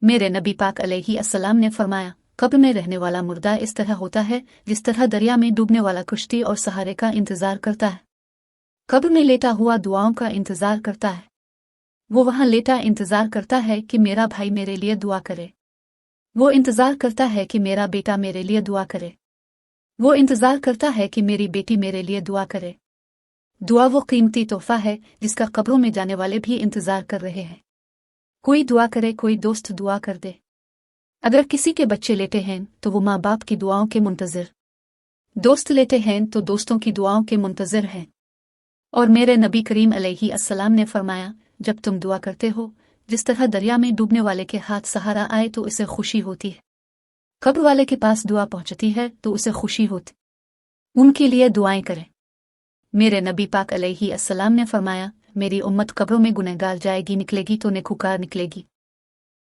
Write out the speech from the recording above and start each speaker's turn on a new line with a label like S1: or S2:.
S1: मेरे नबी पाक अलैहिस्सलाम ने फरमाया, कब्र में रहने वाला मुर्दा इस तरह होता है जिस तरह दरिया में डूबने वाला कुश्ती और सहारे का इंतजार करता है। कब्र में लेटा हुआ दुआओं का इंतजार करता है। वो वहां लेटा इंतजार करता है कि मेरा भाई मेरे लिए दुआ करे। वो इंतजार करता है कि मेरा बेटा मेरे लिए दुआ करे। वो इंतजार करता है कि मेरी बेटी मेरे लिए दुआ करे। दुआ वो कीमती तोहफा है जिसका कब्रों में जाने वाले भी इंतजार कर रहे हैं। कोई दुआ करे, कोई दोस्त दुआ कर दे। अगर किसी के बच्चे लेटे हैं तो वो माँ बाप की दुआओं के मुंतजिर, दोस्त लेटे हैं तो दोस्तों की दुआओं के मुंतजिर हैं। और मेरे नबी करीम अलैहिस्सलाम ने फरमाया, जब तुम दुआ करते हो, जिस तरह दरिया में डूबने वाले के हाथ सहारा आए तो उसे खुशी होती है, कब्र वाले के पास दुआ पहुंचती है तो उसे खुशी होती। उनके लिए दुआएं करें। मेरे नबी पाक अलैहिस्सलाम ने फरमाया, मेरी उम्मत कब्रों में गुनहगार जाएगी, निकलेगी तो नेकूकार निकलेगी।